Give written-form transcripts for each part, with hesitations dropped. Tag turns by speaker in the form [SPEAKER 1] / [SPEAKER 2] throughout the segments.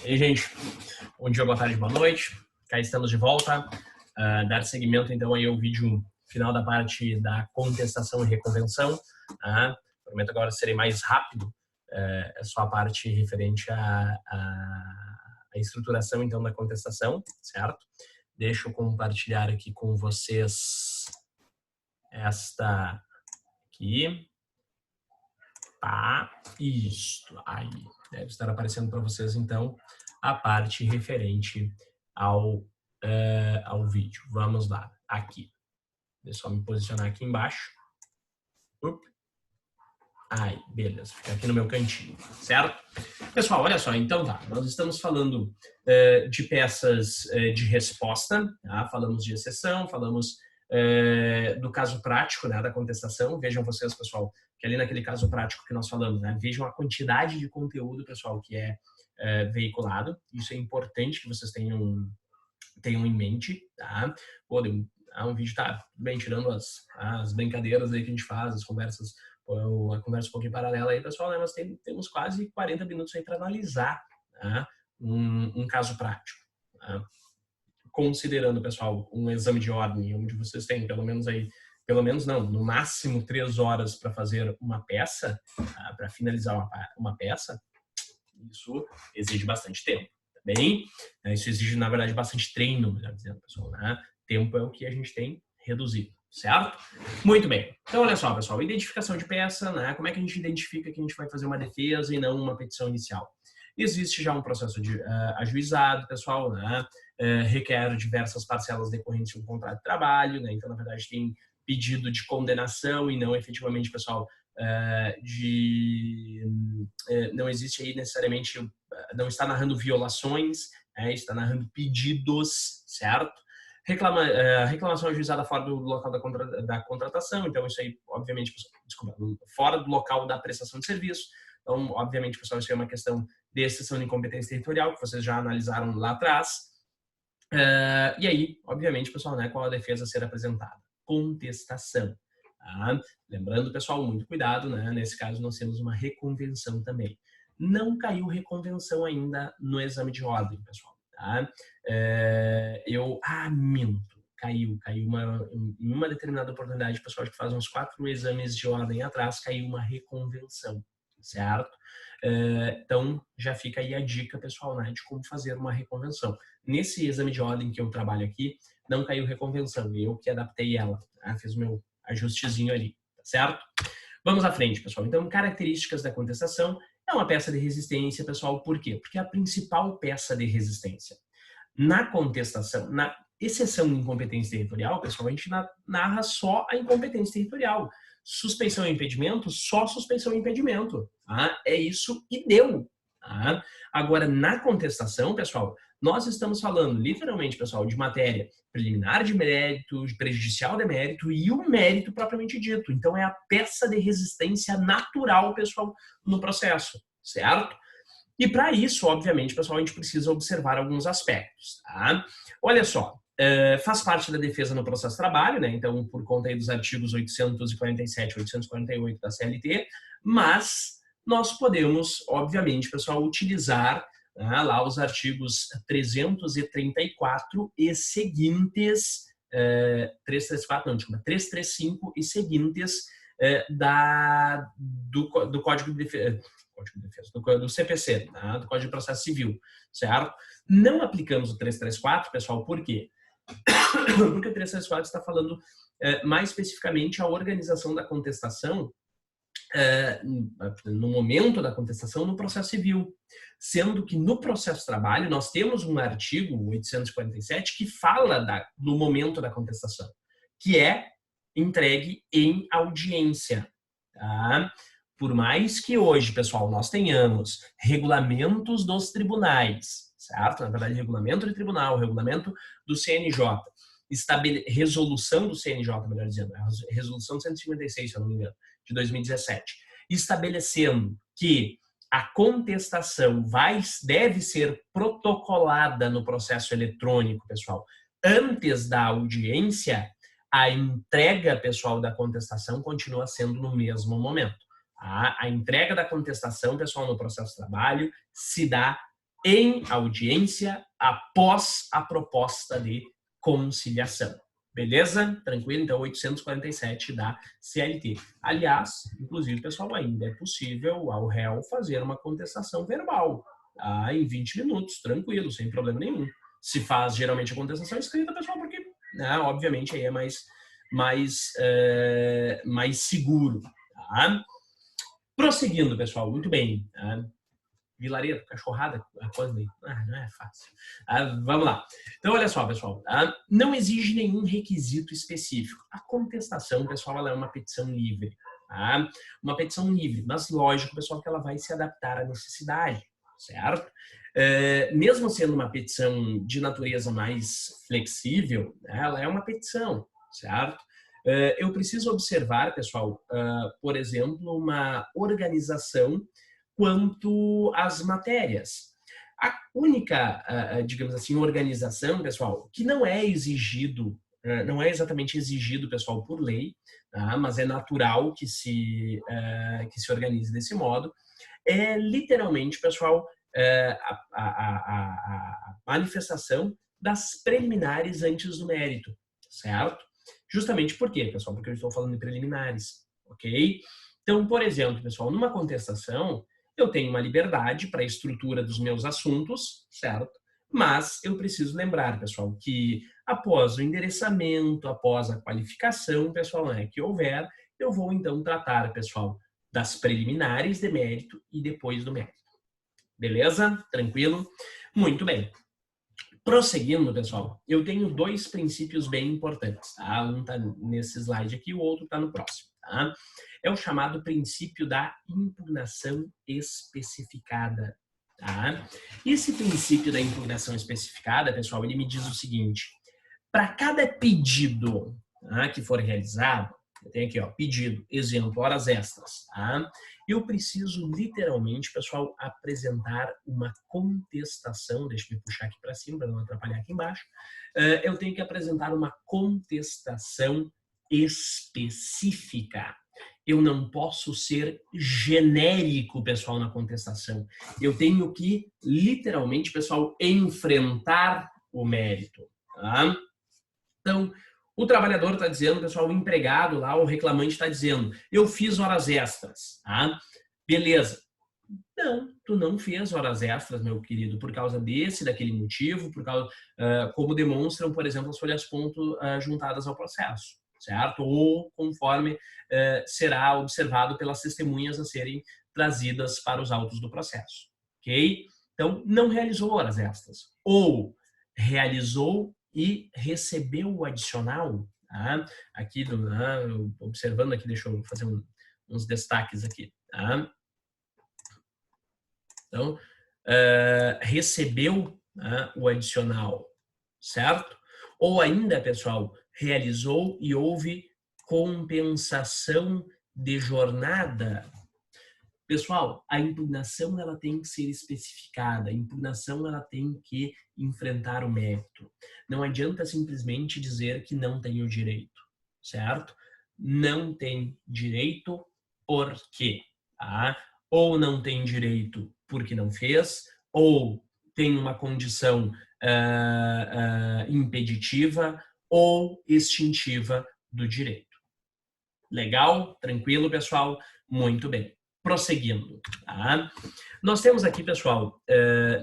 [SPEAKER 1] E aí, gente, bom dia, boa tarde, boa noite. Cá estamos de volta. Dar seguimento, então, aí ao vídeo final da parte da contestação e reconvenção. Prometo agora serei mais rápido. É só a parte referente à estruturação, então, da contestação, certo? Deixa eu compartilhar aqui com vocês esta aqui. Tá, isto aí. Deve estar aparecendo para vocês, então, a parte referente ao vídeo. Vamos lá, aqui. Deixa eu só me posicionar aqui embaixo. Aí, beleza, fica aqui no meu cantinho, certo? Pessoal, olha só, então tá, nós estamos falando de peças de resposta, tá? Falamos de exceção, falamos do caso prático, né, da contestação. Vejam vocês, pessoal, que ali naquele caso prático que nós falamos, né, vejam a quantidade de conteúdo, pessoal, que é veiculado. Isso é importante que vocês tenham em mente, tá? Pô, um vídeo, tá bem, tirando as brincadeiras aí que a gente faz, as conversas, a conversa um pouquinho paralela aí, pessoal, né? Mas temos quase 40 minutos aí para analisar, tá? um caso prático, tá? Considerando, pessoal, um exame de ordem, onde vocês têm pelo menos não, no máximo 3 horas para fazer uma peça, tá? Para finalizar uma peça, isso exige bastante tempo, tá bem? Isso exige, na verdade, bastante treino, melhor dizendo, pessoal, né? Tempo é o que a gente tem reduzido, certo? Muito bem. Então, olha só, pessoal, identificação de peça, né? Como é que a gente identifica que a gente vai fazer uma defesa e não uma petição inicial? Existe já um processo de ajuizado, pessoal, né? Requer diversas parcelas decorrentes de um contrato de trabalho, né? Então, na verdade, tem pedido de condenação e não efetivamente, pessoal, não existe aí necessariamente, não está narrando violações, está narrando pedidos, certo? Reclamação ajuizada fora do local da contratação, então isso aí, obviamente, desculpa, fora do local da prestação de serviço. Então, obviamente, pessoal, isso é uma questão de exceção de incompetência territorial, que vocês já analisaram lá atrás. E aí, obviamente, pessoal, né, qual a defesa a ser apresentada? Contestação. Tá? Lembrando, pessoal, muito cuidado, né? Nesse caso, nós temos uma reconvenção também. Não caiu reconvenção ainda no exame de ordem, pessoal. Tá? Minto. Caiu em uma determinada oportunidade, pessoal, que faz uns 4 exames de ordem atrás, caiu uma reconvenção, certo? Então, já fica aí a dica, pessoal, né, de como fazer uma reconvenção. Nesse exame de ordem que eu trabalho aqui, não caiu reconvenção, eu que adaptei ela, tá? Fiz o meu ajustezinho ali, tá certo? Vamos à frente, pessoal. Então, características da contestação. É uma peça de resistência, pessoal, por quê? Porque é a principal peça de resistência. Na contestação, na exceção de incompetência territorial, pessoal, a gente narra só a incompetência territorial. Suspeição e impedimento, só suspeição e impedimento. Tá? É isso e deu. Tá? Agora, na contestação, pessoal, nós estamos falando, literalmente, pessoal, de matéria preliminar de mérito, prejudicial de mérito e o mérito propriamente dito. Então, é a peça de resistência natural, pessoal, no processo, certo? E para isso, obviamente, pessoal, a gente precisa observar alguns aspectos, tá? Olha só, faz parte da defesa no processo de trabalho, né? Então, por conta aí dos artigos 847 e 848 da CLT, mas nós podemos, obviamente, pessoal, utilizar lá os artigos 334 e seguintes, 335 e seguintes do Código de Defesa, do CPC, tá? Do Código de Processo Civil, certo? Não aplicamos o 334, pessoal, por quê? Porque o 334 está falando mais especificamente a organização da contestação no momento da contestação no processo civil, sendo que no processo de trabalho nós temos um artigo 847 que fala do momento da contestação, que é entregue em audiência, tá? Por mais que hoje, pessoal, nós tenhamos regulamentos dos tribunais, certo? Na verdade, regulamento de tribunal, regulamento do CNJ, resolução do CNJ, melhor dizendo, resolução 156, se eu não me engano, de 2017, estabelecendo que a contestação deve ser protocolada no processo eletrônico, pessoal, antes da audiência, a entrega, pessoal, da contestação continua sendo no mesmo momento. A entrega da contestação, pessoal, no processo de trabalho se dá em audiência após a proposta de conciliação. Beleza? Tranquilo? Então, 847 da CLT. Aliás, inclusive, pessoal, ainda é possível ao réu fazer uma contestação verbal, tá? Em 20 minutos, tranquilo, sem problema nenhum. Se faz geralmente a contestação escrita, pessoal, porque, né, obviamente, aí é mais seguro. Tá? Prosseguindo, pessoal, muito bem. Tá? Vilareiro, cachorrada, coisa aí. Não é fácil. Vamos lá. Então, olha só, pessoal. Não exige nenhum requisito específico. A contestação, pessoal, ela é uma petição livre. Tá? Uma petição livre, mas lógico, pessoal, que ela vai se adaptar à necessidade, certo? Mesmo sendo uma petição de natureza mais flexível, ela é uma petição, certo? Eu preciso observar, pessoal, por exemplo, uma organização quanto às matérias. A única, digamos assim, organização, pessoal, que não é exigido, não é exatamente exigido, pessoal, por lei, tá? Mas é natural que se organize desse modo, é literalmente, pessoal, a manifestação das preliminares antes do mérito, certo? Justamente por quê, pessoal? Porque eu estou falando de preliminares, ok? Então, por exemplo, pessoal, numa contestação, eu tenho uma liberdade para a estrutura dos meus assuntos, certo? Mas eu preciso lembrar, pessoal, que após o endereçamento, após a qualificação, pessoal, né, que houver, eu vou então tratar, pessoal, das preliminares de mérito e depois do mérito. Beleza? Tranquilo? Muito bem. Prosseguindo, pessoal, eu tenho dois princípios bem importantes, tá? Um está nesse slide aqui, o outro está no próximo, tá? É o chamado princípio da impugnação especificada, tá? Esse princípio da impugnação especificada, pessoal, ele me diz o seguinte: para cada pedido, tá, que for realizado, eu tenho aqui, ó, pedido, exemplo, horas extras, tá? Eu preciso literalmente, pessoal, apresentar uma contestação, deixa eu puxar aqui para cima para não atrapalhar aqui embaixo. Eu tenho que apresentar uma contestação específica. Eu não posso ser genérico, pessoal, na contestação. Eu tenho que, literalmente, pessoal, enfrentar o mérito, tá? Então, o trabalhador está dizendo, pessoal, o empregado lá, o reclamante está dizendo, eu fiz horas extras, tá? Beleza. Não, tu não fez horas extras, meu querido, por causa daquele motivo, por causa, como demonstram, por exemplo, as folhas-ponto juntadas ao processo, certo? Ou conforme será observado pelas testemunhas a serem trazidas para os autos do processo, ok? Então, não realizou horas extras. Ou realizou e recebeu o adicional, tá? Aqui, observando aqui, deixa eu fazer uns destaques aqui, tá? Então, recebeu, né, o adicional, certo? Ou ainda, pessoal, realizou e houve compensação de jornada. Pessoal, a impugnação ela tem que ser especificada, a impugnação ela tem que enfrentar o mérito. Não adianta simplesmente dizer que não tem o direito, certo? Não tem direito por quê? Tá? Ou não tem direito porque não fez, ou tem uma condição impeditiva ou extintiva do direito. Legal? Tranquilo, pessoal? Muito bem. Prosseguindo, tá? Nós temos aqui, pessoal,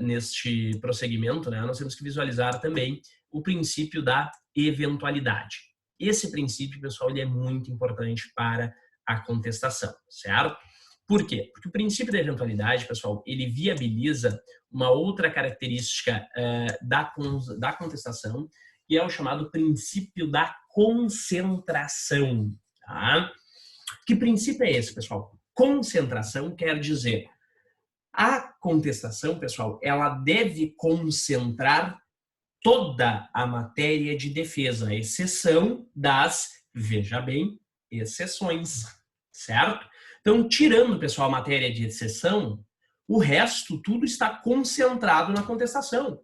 [SPEAKER 1] neste prosseguimento, né, nós temos que visualizar também o princípio da eventualidade. Esse princípio, pessoal, ele é muito importante para a contestação, certo? Por quê? Porque o princípio da eventualidade, pessoal, ele viabiliza uma outra característica da contestação, que é o chamado princípio da concentração, tá? Que princípio é esse, pessoal? Concentração quer dizer a contestação, pessoal, ela deve concentrar toda a matéria de defesa, à exceção das, veja bem, exceções, certo? Então, tirando, pessoal, a matéria de exceção, o resto tudo está concentrado na contestação.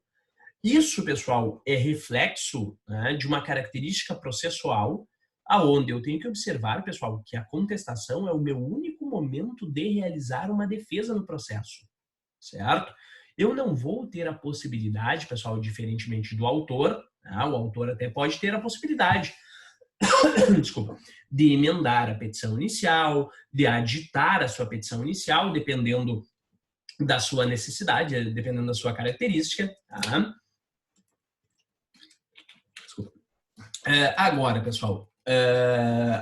[SPEAKER 1] Isso, pessoal, é reflexo, né, de uma característica processual aonde eu tenho que observar, pessoal, que a contestação é o meu único momento de realizar uma defesa no processo, certo? Eu não vou ter a possibilidade, pessoal, diferentemente do autor, tá? O autor até pode ter a possibilidade, desculpa, de emendar a petição inicial, de aditar a sua petição inicial, dependendo da sua necessidade, dependendo da sua característica, tá? Agora, pessoal,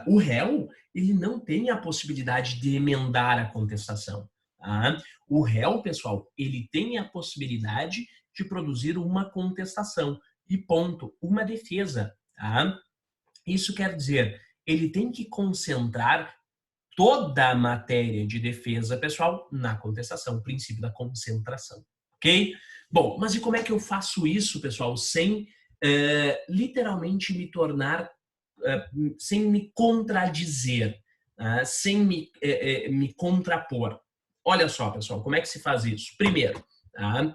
[SPEAKER 1] o réu, ele não tem a possibilidade de emendar a contestação, tá? O réu, pessoal, ele tem a possibilidade de produzir uma contestação e ponto, uma defesa, tá? Isso quer dizer, ele tem que concentrar toda a matéria de defesa, pessoal, na contestação, o princípio da concentração, ok? Bom, mas e como é que eu faço isso, pessoal, sem literalmente me tornar, sem me contradizer, sem me contrapor? Olha só, pessoal, como é que se faz isso? Primeiro, tá?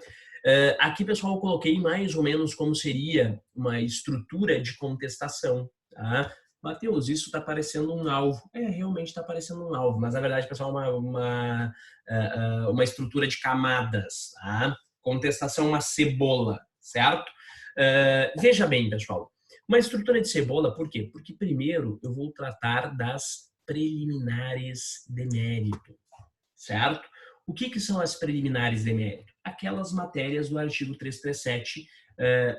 [SPEAKER 1] Aqui, pessoal, eu coloquei mais ou menos como seria uma estrutura de contestação, tá? Mateus, isso está parecendo um alvo. Realmente está parecendo um alvo, mas na verdade, pessoal, uma estrutura de camadas, tá? Contestação é uma cebola, certo? Veja bem, pessoal, uma estrutura de cebola, por quê? Porque primeiro eu vou tratar das preliminares de mérito, certo? O que são as preliminares de mérito? Aquelas matérias do artigo 337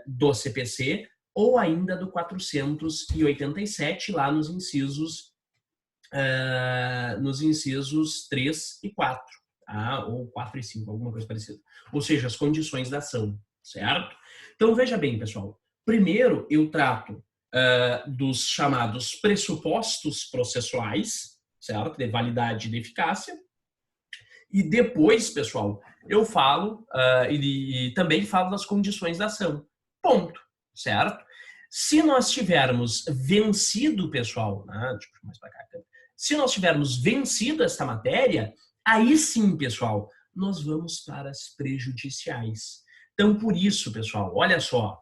[SPEAKER 1] do CPC, ou ainda do 487, lá nos incisos 3 e 4, tá? Ou 4 e 5, alguma coisa parecida. Ou seja, as condições da ação, certo? Então, veja bem, pessoal. Primeiro, eu trato dos chamados pressupostos processuais, certo? De validade e de eficácia. E depois, pessoal, eu falo e também falo das condições da ação. Ponto. Certo? Se nós tivermos vencido, pessoal, deixa eu mais para cá, se nós tivermos vencido esta matéria, aí sim, pessoal, nós vamos para as prejudiciais. Então, por isso, pessoal, olha só,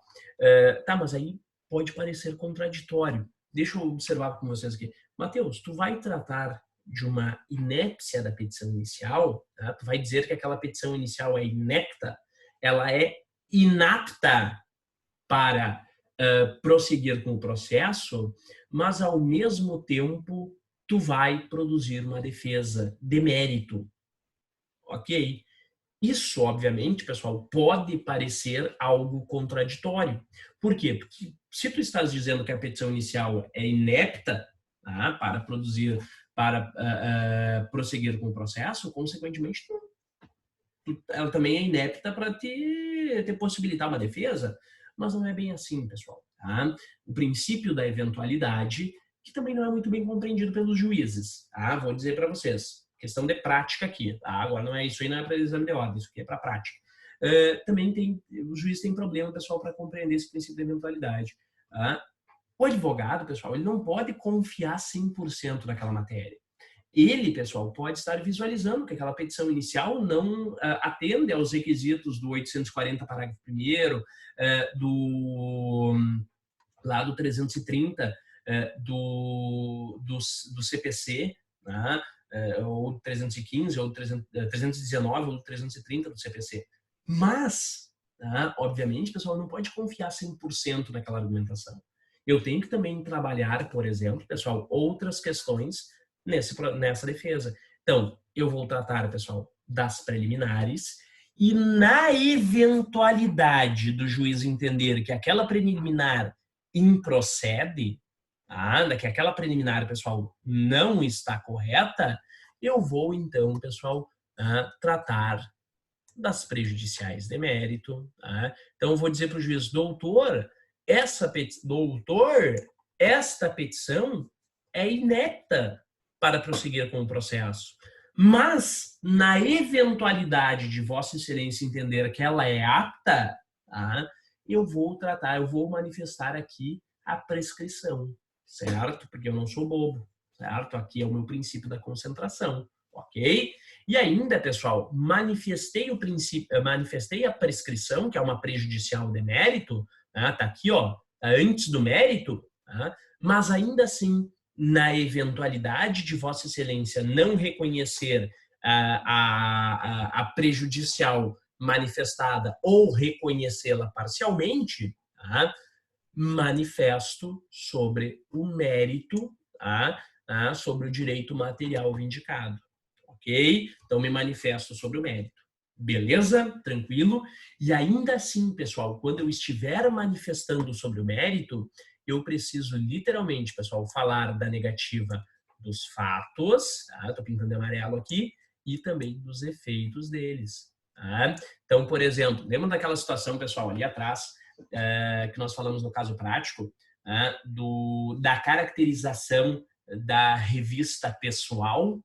[SPEAKER 1] tá, mas aí pode parecer contraditório. Deixa eu observar com vocês aqui. Mateus, tu vai tratar de uma inépcia da petição inicial, tá? Tu vai dizer que aquela petição inicial é inepta, ela é inapta para prosseguir com o processo, mas ao mesmo tempo tu vai produzir uma defesa de mérito, ok? Isso, obviamente, pessoal, pode parecer algo contraditório. Por quê? Porque se tu estás dizendo que a petição inicial é inepta, tá, para prosseguir com o processo, consequentemente, ela também é inepta para te possibilitar uma defesa, mas não é bem assim, pessoal. Tá? O princípio da eventualidade, que também não é muito bem compreendido pelos juízes. Tá? Vou dizer para vocês, questão de prática aqui. Tá? Agora, não é isso aí, não é para exame de ordem, isso aqui é para prática. Também o juiz tem problema, pessoal, para compreender esse princípio da eventualidade. Tá? O advogado, pessoal, ele não pode confiar 100% naquela matéria. Ele, pessoal, pode estar visualizando que aquela petição inicial não atende aos requisitos do 840, parágrafo 1º, lá do 330 do CPC, né? Ou 315, ou 319, ou 330 do CPC. Mas, obviamente, pessoal, não pode confiar 100% naquela argumentação. Eu tenho que também trabalhar, por exemplo, pessoal, outras questões nessa defesa. Então, eu vou tratar, pessoal, das preliminares e na eventualidade do juiz entender que aquela preliminar improcede, que aquela preliminar, pessoal, não está correta, eu vou, então, pessoal, tratar das prejudiciais de mérito. Então, eu vou dizer para o juiz, doutor, esta petição é inepta para prosseguir com o processo. Mas, na eventualidade de Vossa Excelência entender que ela é apta, eu vou manifestar aqui a prescrição, certo? Porque eu não sou bobo, certo? Aqui é o meu princípio da concentração, ok? E ainda, pessoal, manifestei a prescrição, que é uma prejudicial de mérito, tá aqui, ó, antes do mérito, mas ainda assim, na eventualidade de Vossa Excelência não reconhecer a prejudicial manifestada ou reconhecê-la parcialmente, tá? Manifesto sobre o mérito, tá? Sobre o direito material vindicado, ok? Então, me manifesto sobre o mérito. Beleza? Tranquilo? E ainda assim, pessoal, quando eu estiver manifestando sobre o mérito, eu preciso literalmente, pessoal, falar da negativa dos fatos, tá? Tô pintando de amarelo aqui, e também dos efeitos deles, tá? Então, por exemplo, lembra daquela situação, pessoal, ali atrás, que nós falamos no caso prático, da caracterização da revista pessoal,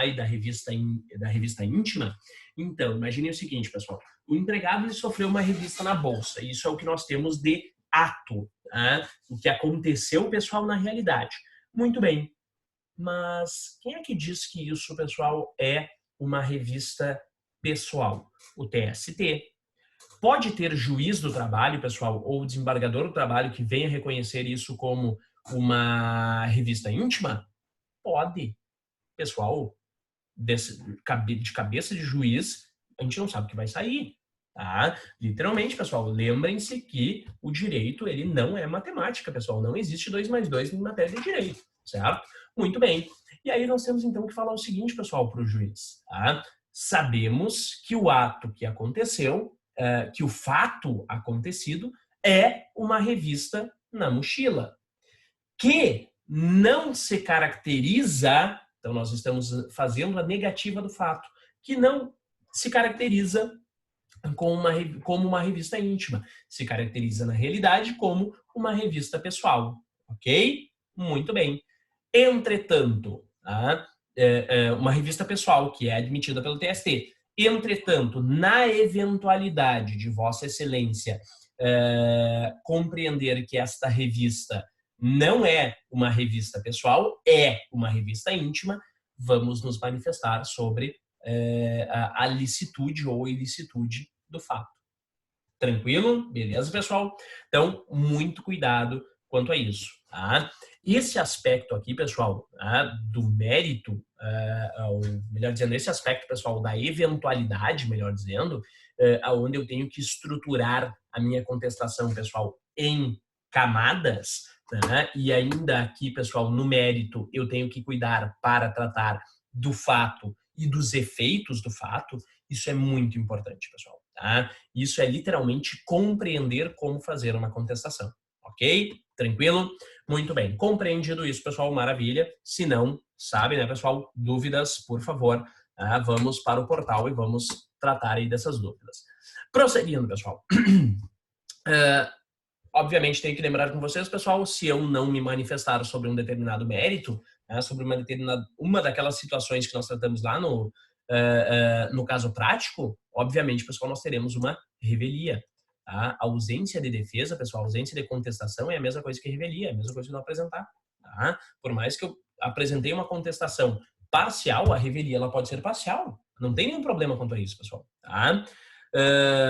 [SPEAKER 1] e da revista íntima? Então, imagine o seguinte, pessoal. O empregado ele sofreu uma revista na bolsa. Isso é o que nós temos de ato, o que aconteceu, pessoal, na realidade. Muito bem. Mas quem é que diz que isso, pessoal, é uma revista pessoal? O TST. Pode ter juiz do trabalho, pessoal, ou desembargador do trabalho que venha reconhecer isso como uma revista íntima? Pode. Pessoal, de cabeça de juiz, a gente não sabe o que vai sair, tá? Literalmente, pessoal, lembrem-se que o direito, ele não é matemática, pessoal. Não existe 2 mais 2 em matéria de direito, certo? Muito bem. E aí nós temos, então, que falar o seguinte, pessoal, para o juiz, tá? Sabemos que o ato que aconteceu, que o fato acontecido é uma revista na mochila, que não se caracteriza, então nós estamos fazendo a negativa do fato, que não se caracteriza como uma revista íntima, se caracteriza na realidade como uma revista pessoal, ok? Muito bem. Entretanto, uma revista pessoal que é admitida pelo TST. Entretanto, na eventualidade de Vossa Excelência compreender que esta revista não é uma revista pessoal, é uma revista íntima, vamos nos manifestar sobre a licitude ou ilicitude do fato. Tranquilo? Beleza, pessoal? Então, muito cuidado quanto a isso, tá? Esse aspecto aqui, pessoal, do mérito, ou melhor dizendo, esse aspecto, pessoal, da eventualidade, melhor dizendo, onde eu tenho que estruturar a minha contestação, pessoal, em camadas, né? E ainda aqui, pessoal, no mérito, eu tenho que cuidar para tratar do fato e dos efeitos do fato. Isso é muito importante, pessoal, tá? Isso é literalmente compreender como fazer uma contestação, ok? Tranquilo? Muito bem. Compreendido isso, pessoal, maravilha. Se não, sabe, né, pessoal? Dúvidas, por favor, vamos para o portal e vamos tratar aí dessas dúvidas. Prosseguindo, pessoal. Obviamente, tenho que lembrar com vocês, pessoal, se eu não me manifestar sobre um determinado mérito, sobre uma daquelas situações que nós tratamos lá no caso prático, obviamente, pessoal, nós teremos uma revelia. Tá? A ausência de defesa, pessoal, a ausência de contestação é a mesma coisa que revelia, é a mesma coisa que não apresentar. Tá? Por mais que eu apresentei uma contestação parcial, a revelia ela pode ser parcial. Não tem nenhum problema quanto a isso, pessoal. Tá?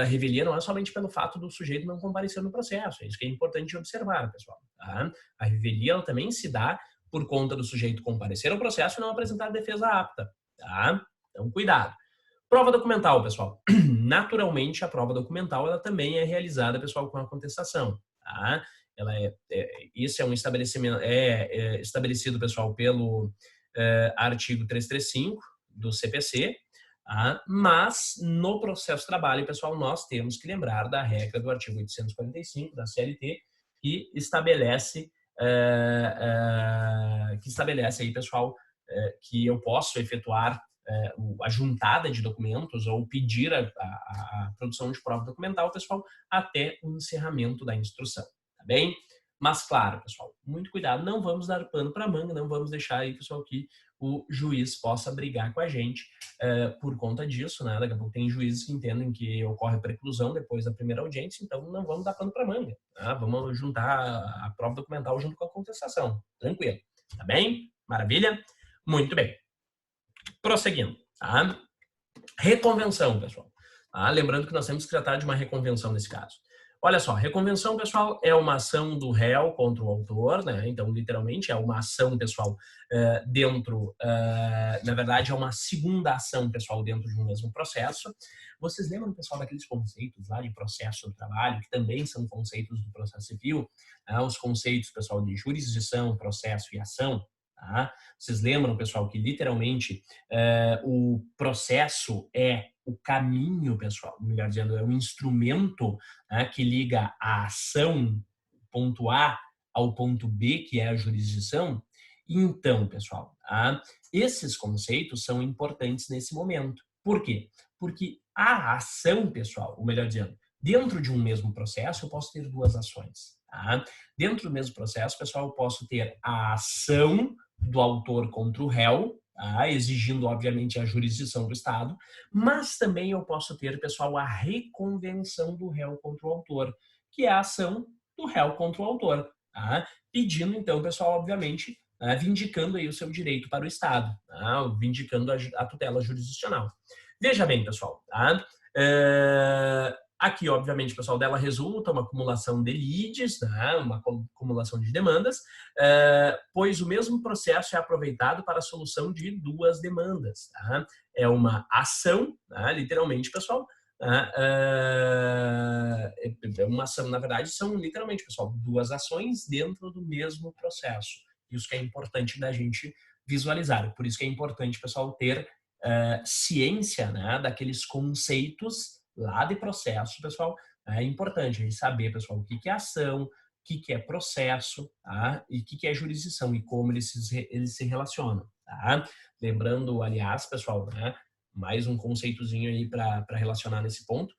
[SPEAKER 1] Revelia não é somente pelo fato do sujeito não comparecer no processo. É isso que é importante observar, pessoal. Tá? A revelia ela também se dá por conta do sujeito comparecer ao processo e não apresentar defesa apta. Tá? Então, cuidado. Prova documental, pessoal. Naturalmente, a prova documental ela também é realizada, pessoal, com a contestação. Tá? Esse é um estabelecimento estabelecido, pessoal, pelo artigo 335 do CPC. Mas, no processo de trabalho, pessoal, nós temos que lembrar da regra do artigo 845 da CLT, que estabelece aí, pessoal, que eu posso efetuar a juntada de documentos ou pedir a produção de prova documental, pessoal, até o encerramento da instrução, tá bem? Mas, claro, pessoal, muito cuidado, não vamos dar pano para manga, não vamos deixar aí, pessoal, que o juiz possa brigar com a gente por conta disso, né? Daqui a pouco tem juízes que entendem que ocorre preclusão depois da primeira audiência, então não vamos dar pano para manga, tá? Vamos juntar a prova documental junto com a contestação, tranquilo, tá bem? Maravilha? Muito bem. Prosseguindo, tá? Reconvenção, pessoal. Lembrando que nós temos que tratar de uma reconvenção nesse caso. Olha só, reconvenção, pessoal, é uma ação do réu contra o autor, né? Então, literalmente, é uma ação, pessoal, na verdade, é uma segunda ação, pessoal, dentro de um mesmo processo. Vocês lembram, pessoal, daqueles conceitos lá de processo do trabalho, que também são conceitos do processo civil, tá? Os conceitos, pessoal, de jurisdição, processo e ação, tá? Vocês lembram, pessoal, que literalmente o processo é o caminho, pessoal, melhor dizendo, é o instrumento, né, que liga a ação, ponto A, ao ponto B, que é a jurisdição. Então, pessoal, tá? Esses conceitos são importantes nesse momento. Por quê? Porque a ação, pessoal, ou melhor dizendo, dentro de um mesmo processo, eu posso ter duas ações. Tá? Dentro do mesmo processo, pessoal, eu posso ter a ação do autor contra o réu, tá? Exigindo, obviamente, a jurisdição do Estado, mas também eu posso ter, pessoal, a reconvenção do réu contra o autor, que é a ação do réu contra o autor, tá? Pedindo, então, pessoal, obviamente, vindicando aí o seu direito para o Estado, tá? Vindicando a tutela jurisdicional. Veja bem, pessoal, tá? Aqui, obviamente, pessoal, dela resulta uma acumulação de lides, tá? Uma acumulação de demandas, pois o mesmo processo é aproveitado para a solução de duas demandas, tá? É uma ação, tá? Literalmente, pessoal, uma ação, na verdade, são literalmente, pessoal, duas ações dentro do mesmo processo. Isso que é importante da gente visualizar. Por isso que é importante, pessoal, ter ciência, né, daqueles conceitos lá de processo, pessoal. É importante a gente saber, pessoal, o que é ação, o que é processo, tá? E o que é jurisdição e como eles se relacionam, tá? Lembrando, aliás, pessoal, né, mais um conceitozinho aí para relacionar nesse ponto,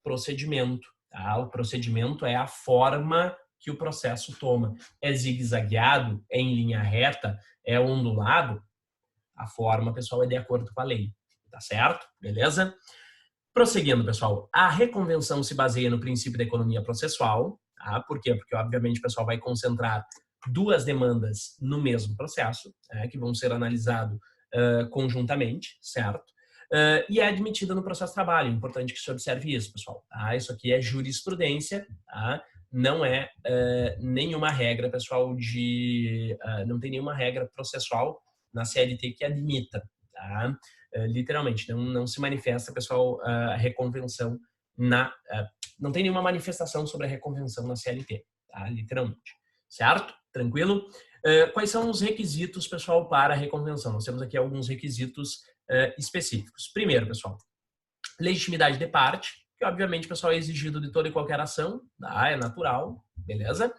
[SPEAKER 1] procedimento, tá? O procedimento é a forma que o processo toma. É zigue-zagueado, é em linha reta, é ondulado, a forma, pessoal, é de acordo com a lei, tá certo? Beleza? Prosseguindo, pessoal, a reconvenção se baseia no princípio da economia processual, tá? Por quê? Porque, obviamente, o pessoal vai concentrar duas demandas no mesmo processo, que vão ser analisados conjuntamente, certo? E é admitida no processo de trabalho. Importante que se observe isso, pessoal. Tá? Isso aqui é jurisprudência, tá? Não é nenhuma regra, pessoal, não tem nenhuma regra processual na CLT que admita, tá? Literalmente, não se manifesta, pessoal, a reconvenção não tem nenhuma manifestação sobre a reconvenção na CLT, tá? Literalmente, certo? Tranquilo? Quais são os requisitos, pessoal, para a reconvenção? Nós temos aqui alguns requisitos específicos. Primeiro, pessoal, legitimidade de parte, que obviamente, pessoal, é exigido de toda e qualquer ação, tá? É natural, beleza?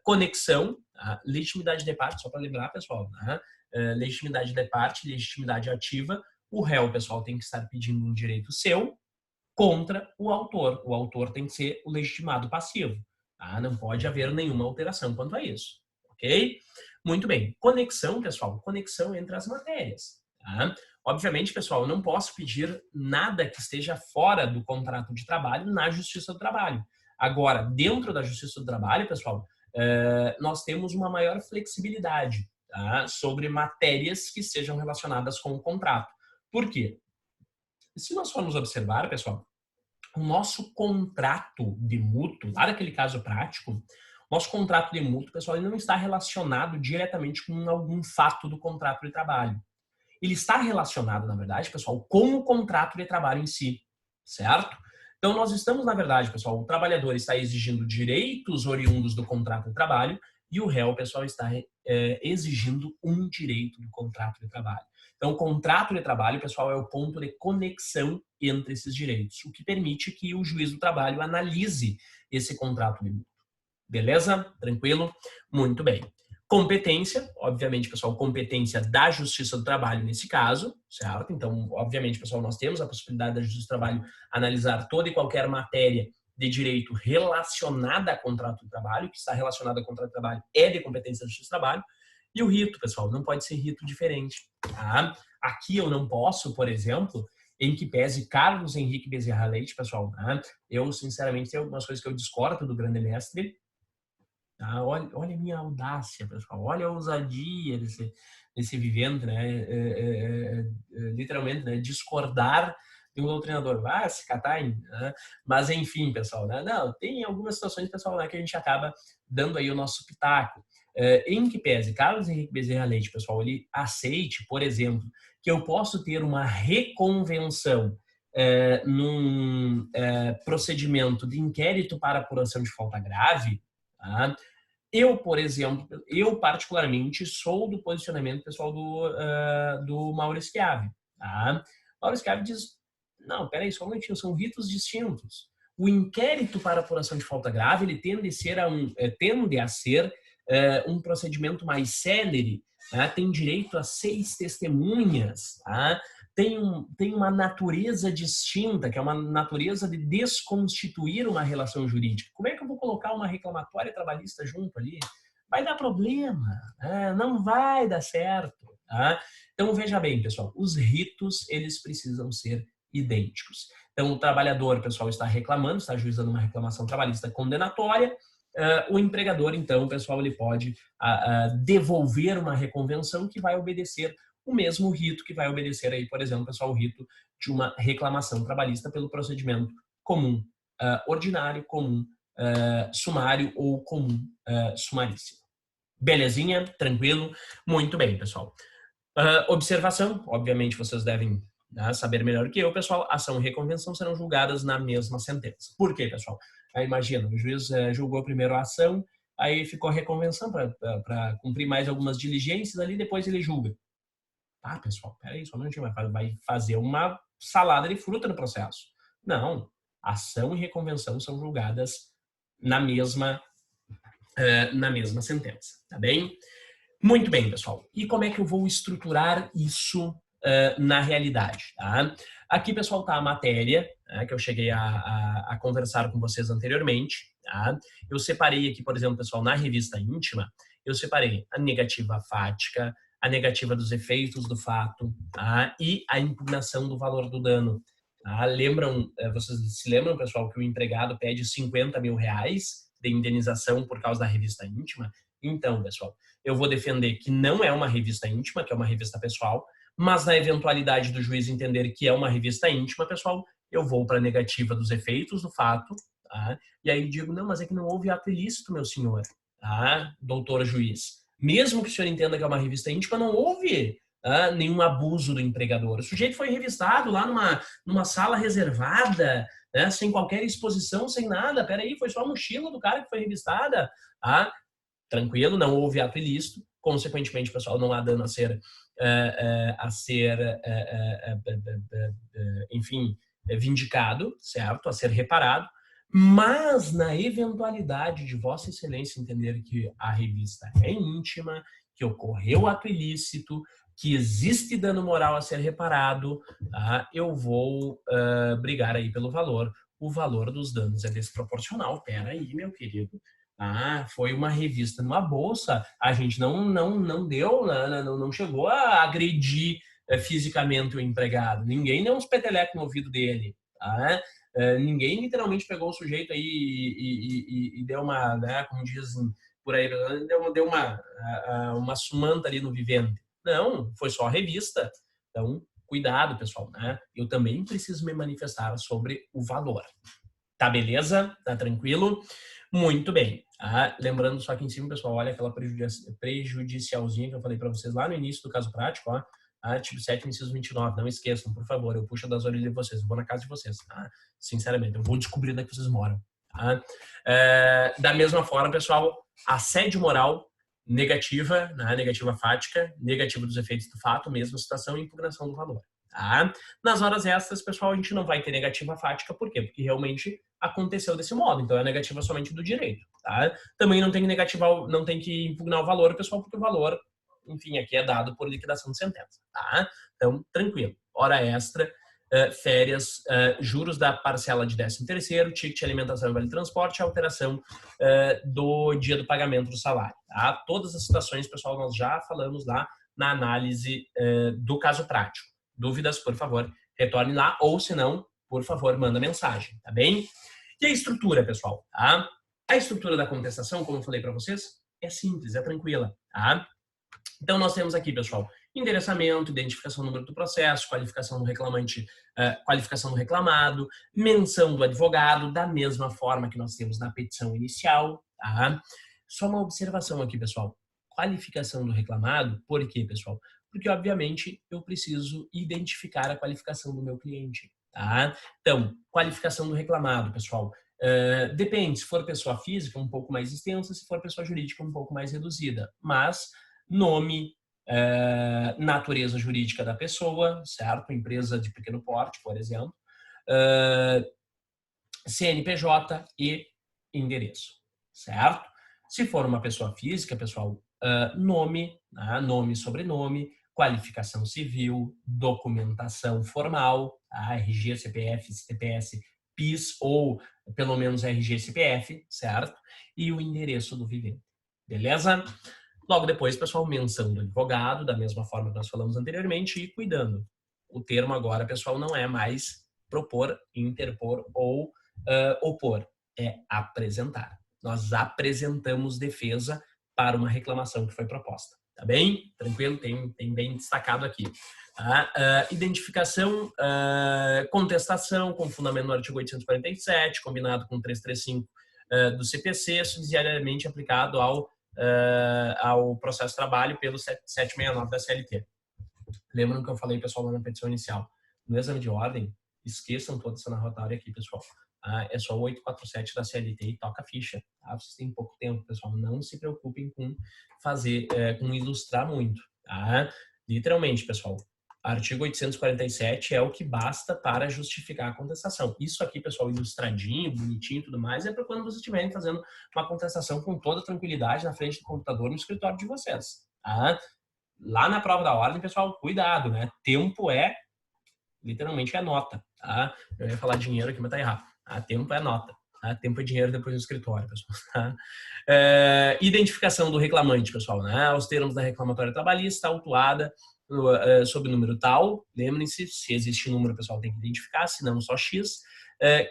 [SPEAKER 1] Conexão, tá? Legitimidade de parte, só para lembrar, pessoal, tá? Legitimidade de parte, legitimidade ativa, o réu, pessoal, tem que estar pedindo um direito seu contra o autor. O autor tem que ser o legitimado passivo, tá? Não pode haver nenhuma alteração quanto a isso, ok? Muito bem. Conexão, pessoal, conexão entre as matérias, tá? Obviamente, pessoal, eu não posso pedir nada que esteja fora do contrato de trabalho na Justiça do Trabalho. Agora, dentro da Justiça do Trabalho, pessoal, nós temos uma maior flexibilidade, tá? Sobre matérias que sejam relacionadas com o contrato. Por quê? Se nós formos observar, pessoal, o nosso contrato de mútuo, lá naquele caso prático, nosso contrato de mútuo, pessoal, ele não está relacionado diretamente com algum fato do contrato de trabalho. Ele está relacionado, na verdade, pessoal, com o contrato de trabalho em si, certo? Então, nós estamos, na verdade, pessoal, o trabalhador está exigindo direitos oriundos do contrato de trabalho e o réu, pessoal, está exigindo um direito do contrato de trabalho. Então, o contrato de trabalho, pessoal, é o ponto de conexão entre esses direitos, o que permite que o juiz do trabalho analise esse contrato de mútuo. Beleza? Tranquilo? Muito bem. Competência, obviamente, pessoal, competência da Justiça do Trabalho nesse caso, certo? Então, obviamente, pessoal, nós temos a possibilidade da Justiça do Trabalho analisar toda e qualquer matéria de direito relacionada a contrato de trabalho, que está relacionada a contrato de trabalho é de competência da Justiça do Trabalho. E o rito, pessoal, não pode ser rito diferente, tá? Aqui eu não posso, por exemplo, em que pese Carlos Henrique Bezerra Leite, pessoal, tá? Eu, sinceramente, tem algumas coisas que eu discordo do grande mestre, tá? Olha a minha audácia, pessoal. Olha a ousadia desse vivente, né? Literalmente, né? Discordar tem um doutrinador, se catar, né? Mas enfim, pessoal, né? Não, tem algumas situações, pessoal, né, que a gente acaba dando aí o nosso pitaco. Em que pese Carlos Henrique Bezerra Leite, pessoal, ele aceite, por exemplo, que eu posso ter uma reconvenção num procedimento de inquérito para apuração de falta grave, tá? Eu, por exemplo, eu particularmente sou do posicionamento pessoal do Maurício Chiave. Tá? Maurício Chiave diz, não, peraí, só um momentinho, são ritos distintos. O inquérito para apuração de falta grave, ele tende a ser um procedimento mais célere, tá? Tem direito a 6 testemunhas, tá? Tem uma natureza distinta, que é uma natureza de desconstituir uma relação jurídica. Como é que eu vou colocar uma reclamatória trabalhista junto ali? Vai dar problema, né? Não vai dar certo. Tá? Então, veja bem, pessoal, os ritos, eles precisam ser idênticos. Então, o trabalhador, pessoal, está reclamando, está ajuizando uma reclamação trabalhista condenatória. O empregador, então, pessoal, ele pode devolver uma reconvenção que vai obedecer o mesmo rito que vai obedecer aí, por exemplo, pessoal, o rito de uma reclamação trabalhista pelo procedimento comum, ordinário, comum, sumário ou comum, sumaríssimo. Belezinha? Tranquilo? Muito bem, pessoal. Observação, obviamente vocês devem saber melhor que eu, pessoal, ação e reconvenção serão julgadas na mesma sentença. Por quê, pessoal? Imagina, o juiz julgou primeiro a ação, aí ficou a reconvenção para cumprir mais algumas diligências ali, depois ele julga. Pessoal, peraí, só um minutinho, vai fazer uma salada de fruta no processo. Não, ação e reconvenção são julgadas na mesma sentença, tá bem? Muito bem, pessoal. E como é que eu vou estruturar isso na realidade, tá? Aqui, pessoal, tá a matéria, que eu cheguei a conversar com vocês anteriormente, tá? Eu separei aqui, por exemplo, pessoal, na revista íntima, eu separei a negativa fática, a negativa dos efeitos do fato, tá? E a impugnação do valor do dano. Tá? Vocês se lembram, pessoal, que o empregado pede 50 mil reais de indenização por causa da revista íntima? Então, pessoal, eu vou defender que não é uma revista íntima, que é uma revista pessoal, mas na eventualidade do juiz entender que é uma revista íntima, pessoal, eu vou para a negativa dos efeitos do fato, tá? E aí digo, não, mas é que não houve ato ilícito, meu senhor, tá? Doutor juiz. Mesmo que o senhor entenda que é uma revista íntima, não houve nenhum abuso do empregador. O sujeito foi revistado lá numa sala reservada, né, sem qualquer exposição, sem nada. Peraí, foi só a mochila do cara que foi revistada. Tranquilo, não houve ato ilícito. Consequentemente, pessoal, não há dano a ser enfim, vindicado, certo? A ser reparado. Mas, na eventualidade de Vossa Excelência entender que a revista é íntima, que ocorreu ato ilícito, que existe dano moral a ser reparado, tá? Eu vou brigar aí pelo valor. O valor dos danos é desproporcional. Pera aí, meu querido. Foi uma revista numa bolsa. A gente não deu, não chegou a agredir fisicamente o empregado. Ninguém deu uns petelecos no ouvido dele, tá? Ninguém literalmente pegou o sujeito aí e deu uma, né, como dizem por aí, deu uma sumanta ali no vivente. Não, foi só a revista. Então, cuidado, pessoal, né? Eu também preciso me manifestar sobre o valor. Tá beleza? Tá tranquilo? Muito bem. Lembrando só aqui em cima, pessoal, olha aquela prejudicialzinha que eu falei para vocês lá no início do caso prático, ó. Artigo 7, inciso 29. Não esqueçam, por favor, eu puxo das orelhas de vocês, eu vou na casa de vocês, tá? Sinceramente, eu vou descobrir onde é que vocês moram, tá? Da mesma forma, pessoal, assédio moral, negativa, né? Negativa fática, negativa dos efeitos do fato, mesma situação e impugnação do valor. Tá? Nas horas extras, pessoal, a gente não vai ter negativa fática, por quê? Porque realmente aconteceu desse modo, então é negativa somente do direito. Tá? Também não tem que impugnar o valor, pessoal, porque o valor, enfim, aqui é dado por liquidação de sentença. Tá? Então, tranquilo. Hora extra, férias, juros da parcela de 13º, ticket de alimentação e vale transporte, alteração do dia do pagamento do salário. Tá? Todas as situações, pessoal, nós já falamos lá na análise do caso prático. Dúvidas, por favor, retorne lá, ou se não, por favor, manda mensagem, tá bem? E a estrutura, pessoal, tá? A estrutura da contestação, como eu falei para vocês, é simples, é tranquila, tá? Então, nós temos aqui, pessoal, endereçamento, identificação do número do processo, qualificação do reclamante, qualificação do reclamado, menção do advogado, da mesma forma que nós temos na petição inicial, tá? Só uma observação aqui, pessoal. Qualificação do reclamado, por quê, pessoal? Porque, obviamente, eu preciso identificar a qualificação do meu cliente, tá? Então, qualificação do reclamado, pessoal. Depende, se for pessoa física, um pouco mais extensa, se for pessoa jurídica, um pouco mais reduzida. Mas, nome, natureza jurídica da pessoa, certo? Empresa de pequeno porte, por exemplo. CNPJ e endereço, certo? Se for uma pessoa física, pessoal, nome, nome, sobrenome, qualificação civil, documentação formal, RG, CPF, CPS, PIS ou pelo menos RG, CPF, certo? E o endereço do vivente, beleza? Logo depois, pessoal, menção do advogado, da mesma forma que nós falamos anteriormente, e cuidando. O termo agora, pessoal, não é mais propor, interpor ou opor, é apresentar. Nós apresentamos defesa para uma reclamação que foi proposta. Tá bem? Tranquilo? Tem bem destacado aqui. Identificação, contestação, com fundamento no artigo 847, combinado com 335 do CPC, subsidiariamente aplicado ao processo de trabalho pelo 769 da CLT. Lembram que eu falei, pessoal, lá na petição inicial? No exame de ordem, esqueçam toda essa narratória aqui, pessoal. É só o 847 da CLT e toca a ficha. Tá? Vocês têm pouco tempo, pessoal. Não se preocupem com com ilustrar muito. Tá? Literalmente, pessoal. Artigo 847 é o que basta para justificar a contestação. Isso aqui, pessoal, ilustradinho, bonitinho e tudo mais, é para quando vocês estiverem fazendo uma contestação com toda tranquilidade na frente do computador no escritório de vocês. Tá? Lá na prova da ordem, pessoal, cuidado, né? Tempo literalmente é nota, tá? Eu ia falar dinheiro aqui, mas tá errado. Tempo é nota. Tá? Tempo é dinheiro depois no escritório, pessoal. Tá? Identificação do reclamante, pessoal, né? Os termos da reclamatória trabalhista, autuada sob o número tal. Lembrem-se, se existe número, pessoal, tem que identificar, senão só X.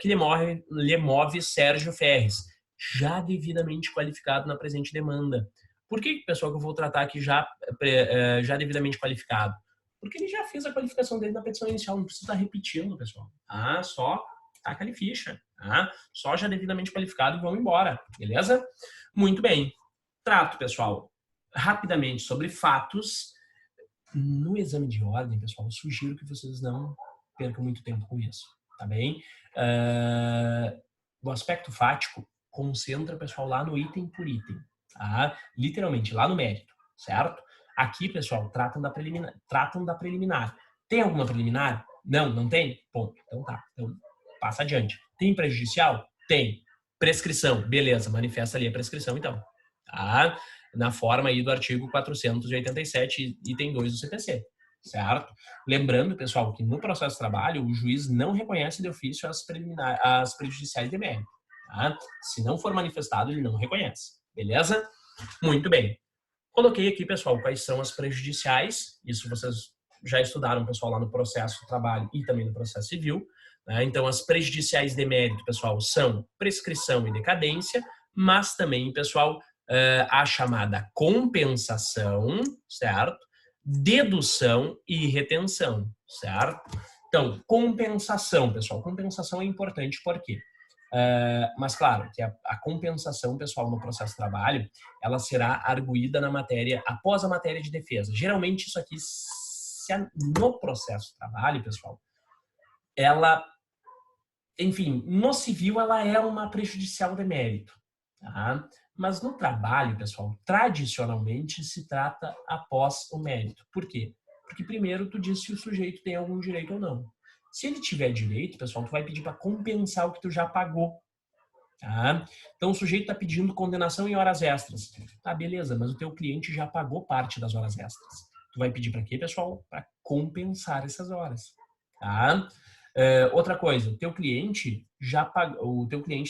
[SPEAKER 1] Que lhe move Sérgio Ferres, já devidamente qualificado na presente demanda. Por que, pessoal, que eu vou tratar aqui já devidamente qualificado? Porque ele já fez a qualificação dele na petição inicial, não precisa estar repetindo, pessoal. Só taca ali ficha. Só já devidamente qualificado e vão embora, beleza? Muito bem. Trato, pessoal, rapidamente sobre fatos. No exame de ordem, pessoal, eu sugiro que vocês não percam muito tempo com isso, tá bem? O aspecto fático concentra, pessoal, lá no item por item, tá? Literalmente, lá no mérito, certo? Aqui, pessoal, tratam da preliminar. Tem alguma preliminar? Não tem? Ponto. Então tá. Então, passa adiante. Tem prejudicial? Tem. Prescrição? Beleza, manifesta ali a prescrição, então. Tá? Na forma aí do artigo 487, item 2 do CPC. Certo? Lembrando, pessoal, que no processo de trabalho, o juiz não reconhece de ofício as prejudiciais de mérito. Tá? Se não for manifestado, ele não reconhece. Beleza? Muito bem. Coloquei aqui, pessoal, quais são as prejudiciais. Isso vocês já estudaram, pessoal, lá no processo de trabalho e também no processo civil. Né? Então, as prejudiciais de mérito, pessoal, são prescrição e decadência, mas também, pessoal, a chamada compensação, certo? Dedução e retenção, certo? Então, compensação, pessoal. Compensação é importante por quê? Mas, claro, que a compensação, pessoal, no processo de trabalho, ela será arguída na matéria, após a matéria de defesa. Geralmente, isso aqui, no processo de trabalho, pessoal, ela, enfim, no civil, ela é uma prejudicial de mérito, tá? Mas no trabalho, pessoal, tradicionalmente se trata após o mérito. Por quê? Porque primeiro tu diz se o sujeito tem algum direito ou não. Se ele tiver direito, pessoal, tu vai pedir para compensar o que tu já pagou. Tá? Então o sujeito está pedindo condenação em horas extras. Tá, beleza, mas o teu cliente já pagou parte das horas extras. Tu vai pedir para quê, pessoal? Para compensar essas horas. Tá? Outra coisa, o teu cliente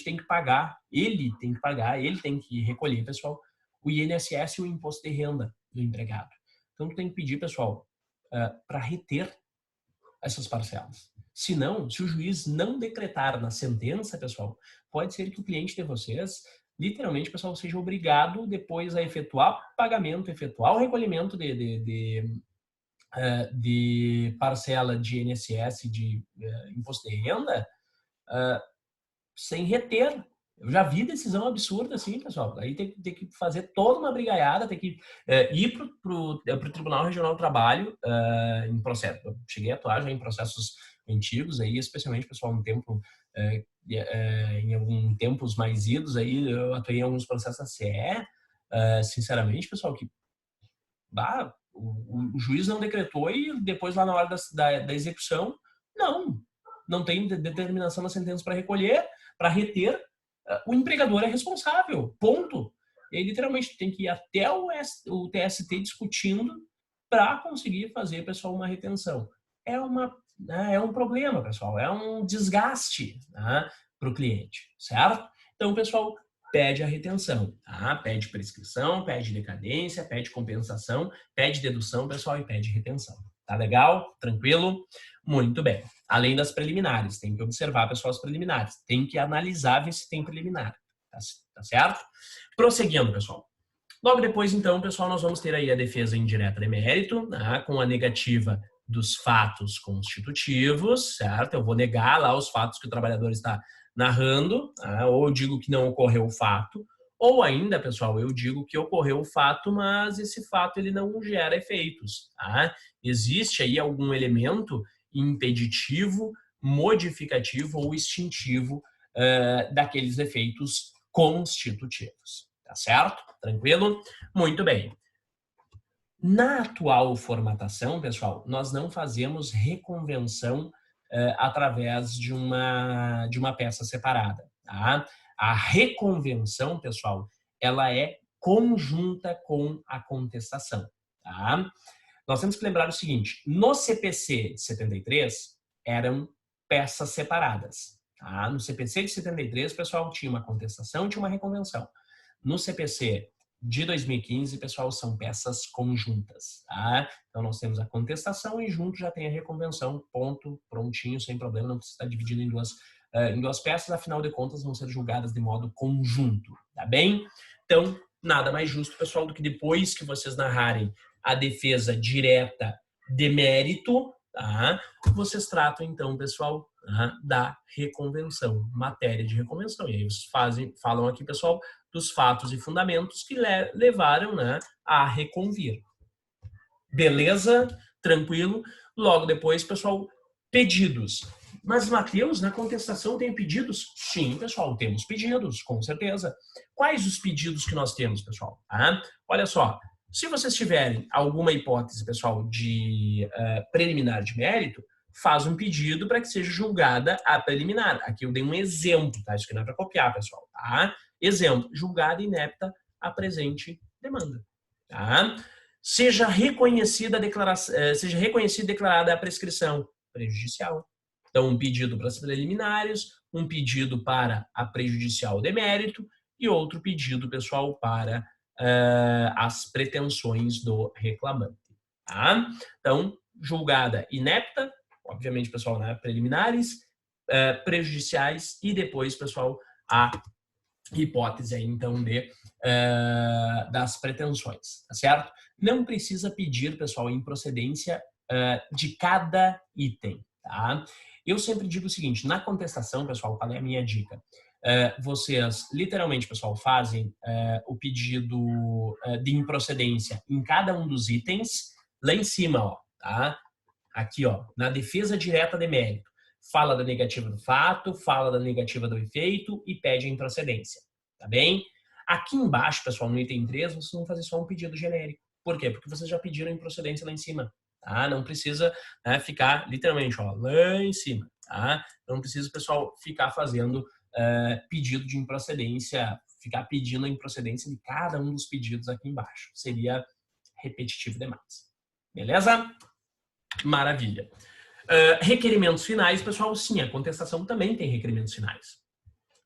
[SPEAKER 1] tem que pagar, ele tem que recolher, pessoal, o INSS e o imposto de renda do empregado. Então tu tem que pedir, pessoal, para reter essas parcelas. Se não, se o juiz não decretar na sentença, pessoal, pode ser que o cliente de vocês, literalmente, pessoal, seja obrigado depois a efetuar o pagamento, efetuar o recolhimento de parcela de INSS, de imposto de renda, sem reter. Eu já vi decisão absurda assim, pessoal. Aí tem que fazer toda uma brigaiada, tem que ir pro Tribunal Regional do Trabalho em processo. Eu cheguei a atuar já em processos antigos, aí, especialmente, pessoal, no tempo, em alguns tempos mais idos, aí eu atuei em alguns processos da CE, sinceramente, pessoal, que o juiz não decretou e depois lá na hora da execução, não tem determinação na sentença para recolher, para reter, o empregador é responsável, ponto. Ele literalmente tem que ir até o TST discutindo para conseguir fazer, pessoal, uma retenção. É um problema, pessoal, é um desgaste, né, para o cliente, certo? Então, pessoal, pede a retenção, tá? Pede prescrição, pede decadência, pede compensação, pede dedução, pessoal, e pede retenção. Tá legal? Tranquilo? Muito bem. Além das preliminares, tem que observar, pessoal, as preliminares. Tem que analisar, ver se tem preliminar. Tá certo? Prosseguindo, pessoal. Logo depois, então, pessoal, nós vamos ter aí a defesa indireta de mérito, né, com a negativa dos fatos constitutivos, certo? Eu vou negar lá os fatos que o trabalhador está narrando, né, ou eu digo que não ocorreu o fato, ou ainda, pessoal, eu digo que ocorreu o fato, mas esse fato ele não gera efeitos, tá? Existe aí algum elemento impeditivo, modificativo ou extintivo daqueles efeitos constitutivos, tá certo? Tranquilo? Muito bem. Na atual formatação, pessoal, nós não fazemos reconvenção através de uma peça separada, tá? A reconvenção, pessoal, ela é conjunta com a contestação, tá? Nós temos que lembrar o seguinte, no CPC de 73 eram peças separadas, tá? No CPC de 73, pessoal, tinha uma contestação e tinha uma reconvenção. No CPC de 2015, pessoal, são peças conjuntas, tá? Então, nós temos a contestação e junto já tem a reconvenção, ponto, prontinho, sem problema, não precisa estar dividido em duas peças, afinal de contas, vão ser julgadas de modo conjunto, tá bem? Então, nada mais justo, pessoal, do que depois que vocês narrarem a defesa direta de mérito, tá? Vocês tratam, então, pessoal, da reconvenção, matéria de reconvenção. E aí vocês falam aqui, pessoal, dos fatos e fundamentos que levaram, né, a reconvir. Beleza? Tranquilo? Logo depois, pessoal, pedidos. Mas, Matheus, na contestação tem pedidos? Sim, pessoal, temos pedidos, com certeza. Quais os pedidos que nós temos, pessoal? Olha só, se vocês tiverem alguma hipótese, pessoal, de preliminar de mérito, faz um pedido para que seja julgada a preliminar. Aqui eu dei um exemplo, tá? Isso aqui não é para copiar, pessoal, tá? Exemplo, julgada inepta a presente demanda, tá? Seja reconhecida e declarada a prescrição prejudicial. Então, um pedido para as preliminares, um pedido para a prejudicial de mérito e outro pedido, pessoal, para as pretensões do reclamante. Tá? Então, julgada inepta, obviamente, pessoal, né, preliminares, prejudiciais e depois, pessoal, a hipótese aí, então, das pretensões, tá certo? Não precisa pedir, pessoal, improcedência de cada item, tá? Eu sempre digo o seguinte, na contestação, pessoal, qual é a minha dica? Vocês, literalmente, pessoal, fazem o pedido de improcedência em cada um dos itens, lá em cima, ó, tá? Aqui, ó, na defesa direta de mérito. Fala da negativa do fato, fala da negativa do efeito e pede a improcedência, tá bem? Aqui embaixo, pessoal, no item 3, vocês vão fazer só um pedido genérico. Por quê? Porque vocês já pediram improcedência lá em cima, tá? Não precisa ficar, literalmente, ó, lá em cima, tá? Não precisa, pessoal, ficar fazendo pedido de improcedência, ficar pedindo a improcedência de cada um dos pedidos aqui embaixo. Seria repetitivo demais. Beleza? Maravilha. Requerimentos finais, pessoal, sim, a contestação também tem requerimentos finais.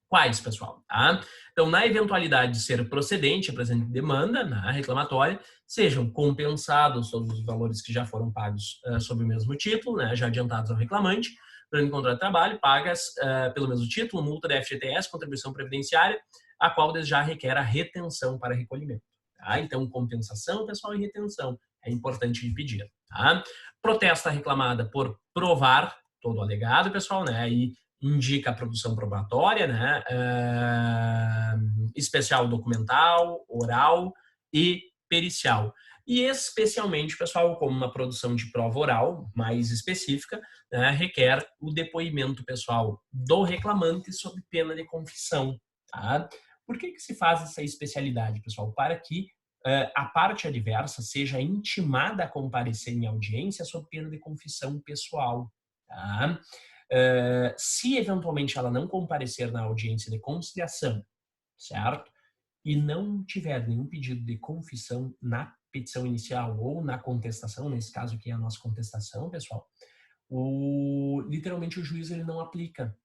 [SPEAKER 1] Quais, pessoal? Tá? Então, na eventualidade de ser procedente a presente demanda na reclamatória, sejam compensados todos os valores que já foram pagos sob o mesmo título, né, já adiantados ao reclamante, durante o contrato de trabalho, pagas pelo mesmo título, multa da FGTS, contribuição previdenciária, a qual desde já requer a retenção para recolhimento. Tá? Então, compensação, pessoal, e retenção. é importante de pedir, tá? Protesta reclamada por provar todo o alegado, pessoal, né? E indica a produção probatória, né? Especial documental, oral e pericial. E especialmente, pessoal, como uma produção de prova oral mais específica, né, requer o depoimento, pessoal, do reclamante sob pena de confissão, tá? Por que se faz essa especialidade, pessoal? Para que a parte adversa seja intimada a comparecer em audiência sob pena de confissão pessoal, tá? Se eventualmente ela não comparecer na audiência de conciliação, certo? E não tiver nenhum pedido de confissão na petição inicial ou na contestação, nesse caso aqui é a nossa contestação, pessoal, literalmente o juiz ele não aplica,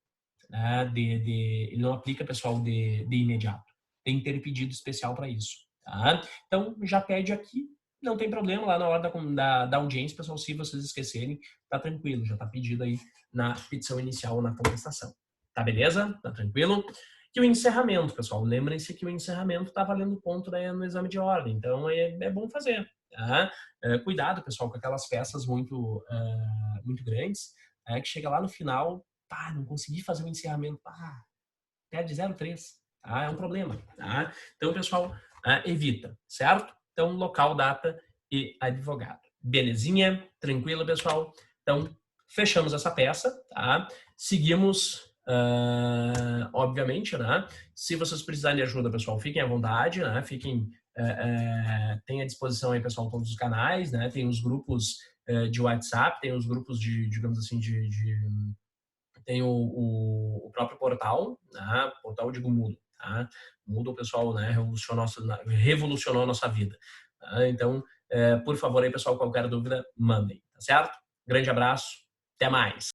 [SPEAKER 1] né, ele não aplica, pessoal, de imediato. Tem que ter pedido especial para isso, tá? Então, já pede aqui, não tem problema, lá na hora da audiência, pessoal, se vocês esquecerem, tá tranquilo, já tá pedido aí na petição inicial ou na contestação. Tá beleza? Tá tranquilo? E o encerramento, pessoal, lembrem-se que o encerramento tá valendo ponto, né, no exame de ordem, então é bom fazer, tá? Cuidado, pessoal, com aquelas peças muito grandes, que chega lá no final, pá, não consegui fazer o encerramento, pá, perde 0,3, tá? É um problema, tá? Então, pessoal, evita, certo? Então, local, data e advogado. Belezinha? Tranquilo, pessoal? Então, fechamos essa peça, tá? Seguimos, obviamente, né? Se vocês precisarem de ajuda, pessoal, fiquem à vontade, né? Tem à disposição aí, pessoal, todos os canais, né? Tem os grupos de WhatsApp, tem os grupos digamos assim, tem o próprio portal, né? Portal de Moodle, tá? Moodle, pessoal, né? Revolucionou a nossa vida. Tá? Então, por favor, aí, pessoal, qualquer dúvida, mandem, tá certo? Grande abraço, até mais.